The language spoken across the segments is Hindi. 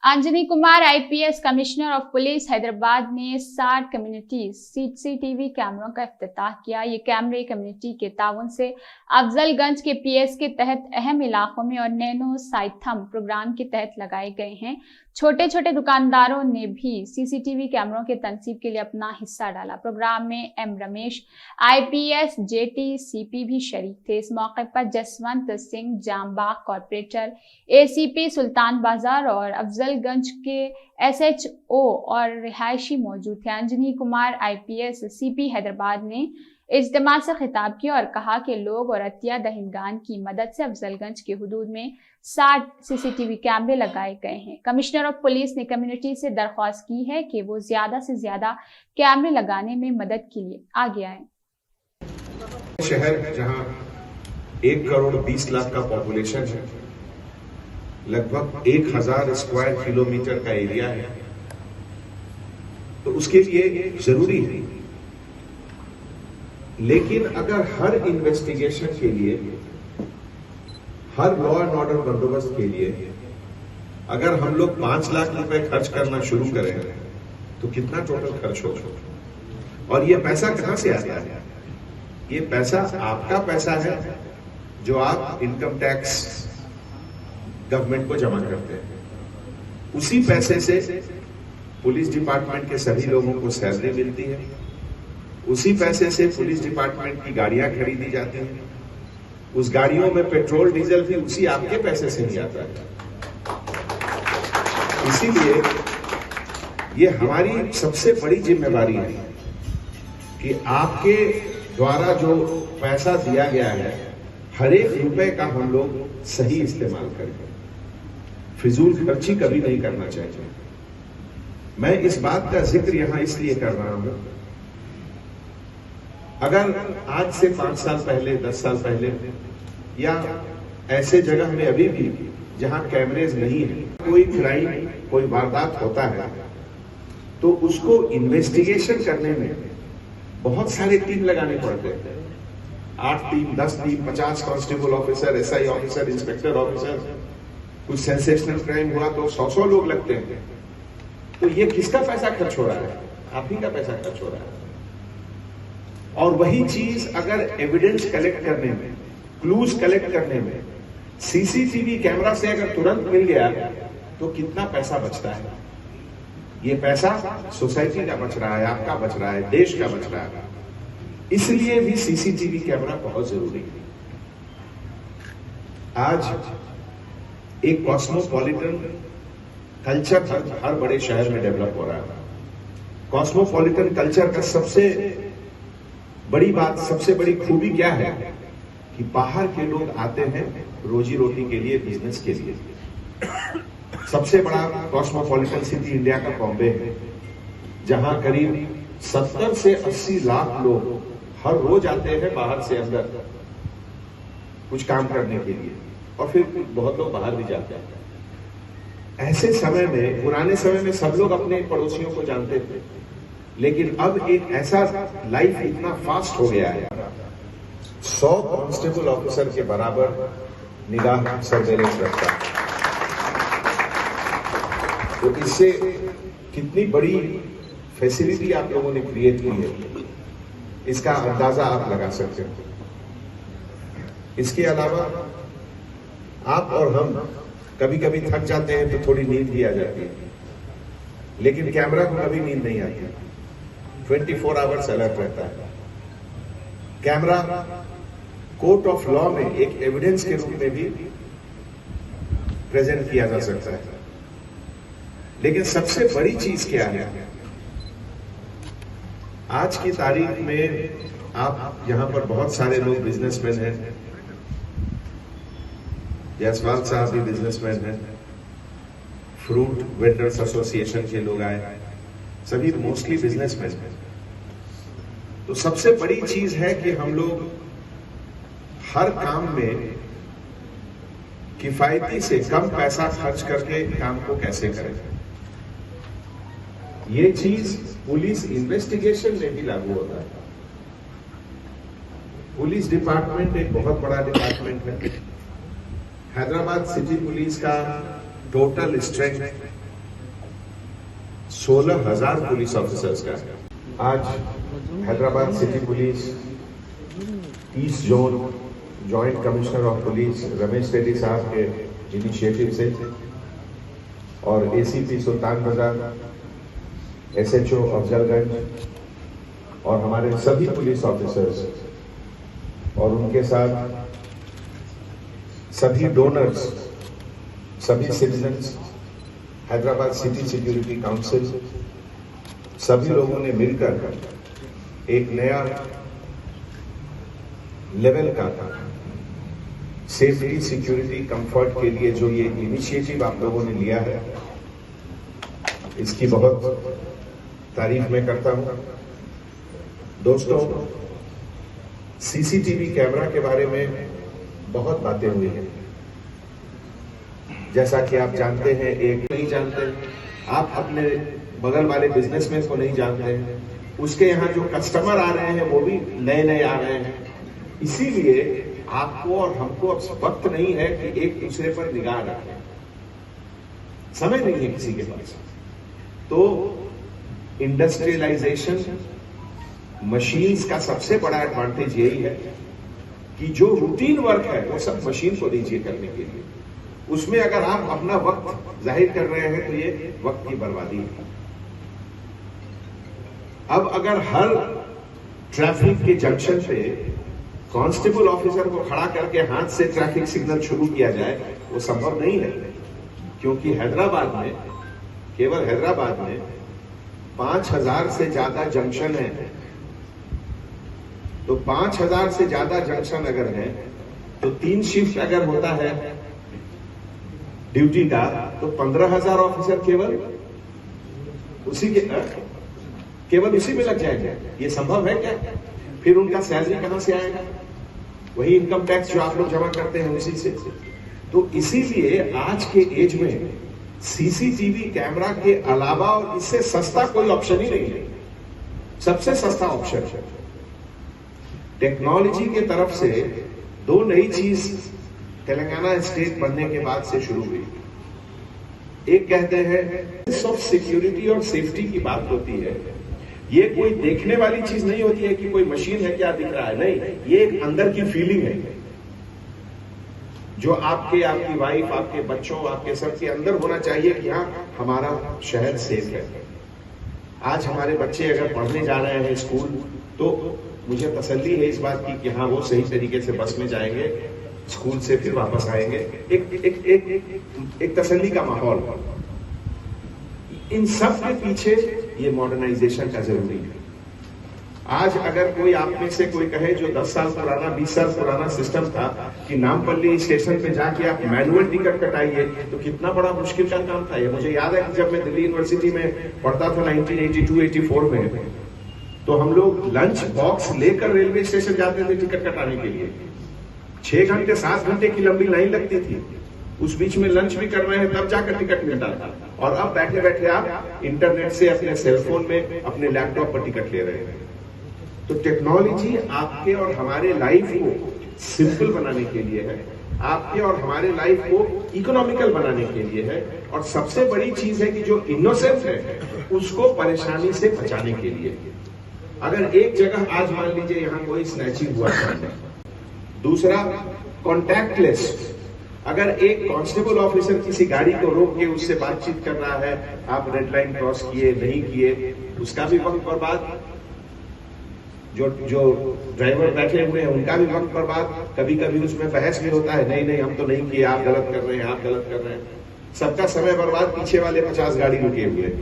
Anjani Kumar IPS commissioner of police Hyderabad ने 60 कम्युनिटी सीसीटीवी कैमरों का इफ्तिताह किया। ये कैमरे कम्युनिटी के ताउन से अफजलगंज के पीएस के तहत अहम इलाकों में और नैनो साइथम प्रोग्राम के तहत लगाए गए हैं। छोटे छोटे दुकानदारों ने भी सीसीटीवी कैमरों के तनसीब के लिए अपना हिस्सा डाला। प्रोग्राम में M Ramesh IPS JT CP भी शरीक थे। इस मौके पर जसवंत सिंह जामबाग कॉर्पोरेटर एसीपी सुल्तान बाजार और अफजलगंज के एसएचओ और रिहायशी मौजूद थे। अंजनी कुमार आईपीएस सीपी हैदराबाद ने इज्तिमा से खिताब किया और कहा कि लोग और अतिया दहिंदगान की मदद से अफजलगंज के हुदूद में 60 सीसीटीवी कैमरे लगाए गए हैं। कमिश्नर ऑफ पुलिस ने कम्युनिटी से दरख्वास्त की है कि वो ज्यादा से ज्यादा कैमरे लगाने में मदद के लिए आगे आए। शहर जहां 1 करोड़ 20 लाख का पॉपुलेशन है, लगभग 1000 स्क्वायर किलोमीटर का एरिया है, तो उसके लिए जरूरी है। लेकिन अगर हर इन्वेस्टिगेशन के लिए, हर लॉ एंड ऑर्डर बंदोबस्त के लिए अगर हम लोग 5 लाख रुपए खर्च करना शुरू करें तो कितना टोटल खर्च होगा? और ये पैसा कहां से आता है? ये पैसा आपका पैसा है जो आप इनकम टैक्स गवर्नमेंट को जमा करते हैं। उसी पैसे से पुलिस डिपार्टमेंट के सभी लोगों को सैलरी मिलती है। उसी पैसे से पुलिस डिपार्टमेंट की गाड़ियां खरीदी जाती हैं। उस गाड़ियों में पेट्रोल डीजल भी उसी आपके पैसे से ही आता है। इसीलिए ये हमारी सबसे बड़ी जिम्मेदारी है कि आपके द्वारा जो पैसा दिया गया है, हर एक रुपए का हम लोग सही इस्तेमाल करें। फिजूल खर्ची कभी नहीं करना चाहिए। मैं इस बात का जिक्र यहां इसलिए कर रहा हूं, अगर आज से 5 साल पहले, 10 साल पहले या ऐसे जगह में अभी भी जहां कैमरेज नहीं है, कोई क्राइम, कोई वारदात होता है तो उसको इन्वेस्टिगेशन करने में बहुत सारे टीम लगाने पड़ते हैं। 8 team, 10 team, 50 constable officer, SI officer, inspector officer. कुछ सेंसेशनल क्राइम हुआ तो 100 लोग लगते हैं। तो ये किसका पैसा खर्च हो रहा है? आप ही का पैसा खर्च हो रहा है। और वही चीज अगर एविडेंस कलेक्ट करने में, क्लूज कलेक्ट करने में सीसीटीवी कैमरा से अगर तुरंत मिल गया तो कितना पैसा बचता है? ये पैसा सोसाइटी का बच रहा है, आपका बच रहा है, देश का बच रहा है। इसलिए भी सीसीटीवी कैमरा बहुत जरूरी है। आज एक कॉस्मोपॉलिटन कल्चर हर बड़े शहर में डेवलप हो रहा है। कॉस्मोपॉलिटन कल्चर का सबसे बड़ी बात, सबसे बड़ी खूबी क्या है कि बाहर के लोग आते हैं रोजी रोटी के लिए, बिजनेस के लिए। सबसे बड़ा कॉस्मोपॉलिटन सिटी इंडिया का बॉम्बे है, जहां करीब 70 से 80 लाख लोग हर रोज आते हैं बाहर से अंदर कुछ काम करने के लिए, और फिर बहुत लोग बाहर भी जाते हैं। ऐसे समय में, पुराने समय में सब लोग अपने पड़ोसियों को जानते थे, लेकिन अब एक ऐसा लाइफ इतना फास्ट हो गया है, 100 कांस्टेबल ऑफिसर के बराबर निगाह सर्वेलेंस रखता है। तो इससे कितनी बड़ी फैसिलिटी आप लोगों ने क्रिएट की है, इसका अंदाजा आप लगा सकते हो। इसके अलावा आप और हम कभी कभी थक जाते हैं तो थोड़ी नींद भी आ जाती है, लेकिन कैमरा को कभी नींद नहीं आती। 24 आवर्स अलर्ट रहता है। कैमरा कोर्ट ऑफ लॉ में एक एविडेंस के रूप में भी प्रेजेंट किया जा सकता है। लेकिन सबसे बड़ी चीज क्या है? आज की तारीख में आप यहां पर बहुत सारे लोग बिजनेसमैन हैं, जायसवाल साहब भी बिजनेसमैन हैं, फ्रूट वेंडर्स एसोसिएशन के लोग आए, सभी मोस्टली बिजनेसमैन हैं। तो सबसे बड़ी चीज है कि हम लोग हर काम में किफायती से कम पैसा खर्च करके काम को कैसे करें। ये चीज पुलिस इन्वेस्टिगेशन में भी लागू होता है। पुलिस डिपार्टमेंट एक बहुत बड़ा डिपार्टमेंट है। हैदराबाद सिटी पुलिस का टोटल स्ट्रेंथ 16,000 पुलिस ऑफिसर्स का है। आज Hyderabad city police east zone joint commissioner of police Ramesh Reddy साहब के इनिशिएटिव से और एसीपी सुल्तान बाजार, एसएचओ अफजलगंज और हमारे सभी पुलिस ऑफिसर्स और उनके साथ सभी डोनर्स, सभी citizens, Hyderabad city security council, सभी लोगों ने मिलकर एक नया लेवल का सेफ्टी, सिक्योरिटी, कंफर्ट के लिए जो ये इनिशिएटिव आप लोगों ने लिया है, इसकी बहुत तारीफ मैं करता हूं। दोस्तों, सीसीटीवी कैमरा के बारे में बहुत बातें हुई हैं। जैसा कि आप जानते हैं, एक नहीं जानते, आप अपने बगल वाले बिजनेसमैन को नहीं जानते, उसके यहाँ जो कस्टमर आ रहे हैं वो भी नए नए आ रहे हैं। इसीलिए आपको और हमको अब वक्त नहीं है कि एक दूसरे पर निगाह रखें, समय नहीं है किसी के पास। तो इंडस्ट्रियलाइजेशन, मशीन्स का सबसे बड़ा एडवांटेज यही है कि जो रूटीन वर्क है वो सब मशीन को दीजिए करने के लिए। उसमें अगर आप अपना वक्त जाहिर कर रहे हैं तो ये वक्त की बर्बादी है। अब अगर हर ट्रैफिक के जंक्शन पे कांस्टेबल ऑफिसर को खड़ा करके हाथ से ट्रैफिक सिग्नल शुरू किया जाए, वो संभव नहीं है, क्योंकि हैदराबाद में, केवल हैदराबाद में 5,000 से ज्यादा जंक्शन है। तो 5,000 से ज्यादा जंक्शन अगर है तो 3 शिफ्ट अगर होता है ड्यूटी का, तो 15,000 ऑफिसर केवल उसी में लग जाएंगे। ये संभव है क्या? फिर उनका सैलरी कहां से आएगा? वही इनकम टैक्स जो आप लोग जमा करते हैं उसी से। तो इसीलिए आज के एज में सीसीटीवी कैमरा के अलावा और इससे सस्ता कोई ऑप्शन ही नहीं है। सबसे सस्ता ऑप्शन है। टेक्नोलॉजी के तरफ से 2 नई चीज तेलंगाना स्टेट बनने के बाद से शुरू हुई। एक कहते हैं सब सिक्योरिटी और सेफ्टी की बात होती है। ये कोई देखने वाली चीज नहीं होती है कि कोई मशीन है क्या दिख रहा है, नहीं, ये एक अंदर की फीलिंग है जो आपके, आपकी वाइफ, आपके बच्चों, आपके सबके अंदर होना चाहिए कि हाँ, हमारा शहर सेफ है। आज हमारे बच्चे अगर पढ़ने जा रहे हैं स्कूल, तो मुझे तसल्ली है इस बात की कि हाँ, वो सही तरीके से बस में जाएंगे, स्कूल से फिर वापस आएंगे। एक तसल्ली का माहौल। इन सब के पीछे ये मॉडर्नाइजेशन का जरूरी है। आज अगर कोई आप में से कोई कहे जो 10 साल पुराना, 20 साल पुराना सिस्टम था कि नामपल्ली स्टेशन पे जाके आप मैनुअल टिकट कटाइए, तो कितना बड़ा मुश्किल का काम था। ये मुझे याद है कि जब मैं दिल्ली यूनिवर्सिटी में पढ़ता था 1982-84 में, तो हम लोग लंच बॉक्स लेकर रेलवे स्टेशन जाते थे टिकट कटाने के लिए। 6 घंटे 7 घंटे की लंबी लाइन लगती थी। उस बीच में लंच भी कर रहे हैं तब जाकर टिकट मिलता था। और अब बैठे बैठे आप इंटरनेट से अपने सेलफोन में, अपने लैपटॉप पर टिकट ले रहे हैं। तो टेक्नोलॉजी आपके और हमारे लाइफ को सिंपल बनाने के लिए है, आपके और हमारे लाइफ को इकोनॉमिकल बनाने के लिए है, और सबसे बड़ी चीज है कि जो इनोसेंस है उसको परेशानी से बचाने के लिए। अगर एक जगह आज मान लीजिए यहां कोई स्नैचिंग हुआ है, दूसरा कॉन्टैक्टलेस, अगर एक कांस्टेबल ऑफिसर किसी गाड़ी को रोक के उससे बातचीत कर रहा है, आप रेड लाइन क्रॉस किए नहीं किए, उसका भी वक्त बर्बाद, जो ड्राइवर बैठे हुए हैं उनका भी वक्त बर्बाद। कभी कभी उसमें बहस भी होता है, नहीं हम तो नहीं किए, आप गलत कर रहे हैं, आप गलत कर रहे हैं। सबका समय बर्बाद। पीछे वाले 50 गाड़ी रुके हुए,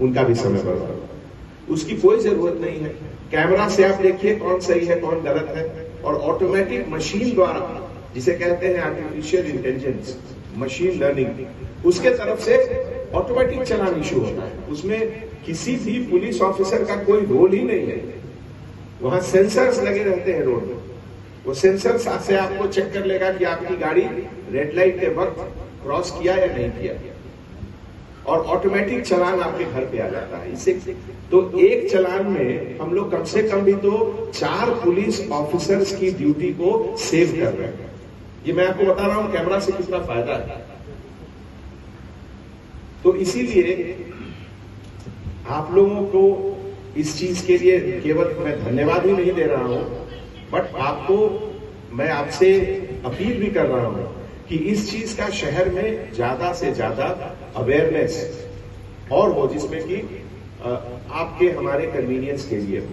उनका भी समय बर्बाद। उसकी कोई जरूरत नहीं है। कैमरा से आप देखिए कौन सही है कौन गलत है, और ऑटोमेटिक मशीन द्वारा, जिसे कहते हैं आर्टिफिशियल इंटेलिजेंस, मशीन लर्निंग, उसके तरफ से ऑटोमेटिक चलान इशू होता है। उसमें किसी भी पुलिस ऑफिसर का कोई रोल ही नहीं है। वहां सेंसर्स लगे रहते हैं रोड में। वो सेंसर्स से आपको चेक कर लेगा कि आपकी गाड़ी रेड लाइट के वक्त क्रॉस किया या नहीं किया, और ऑटोमेटिक चलान आपके घर पे आ जाता है। इससे तो एक चलान में हम लोग कम से कम भी तो 4 पुलिस ऑफिसर्स की ड्यूटी को सेव कर रहे हैं। ये मैं आपको बता रहा हूं कैमरा से कितना फायदा है। तो इसीलिए आप लोगों को इस चीज के लिए केवल मैं धन्यवाद ही नहीं दे रहा हूं, बट आपको मैं आपसे अपील भी कर रहा हूं कि इस चीज का शहर में ज्यादा से ज्यादा अवेयरनेस और हो, जिसमें कि आपके हमारे कन्वीनियंस के लिए हो।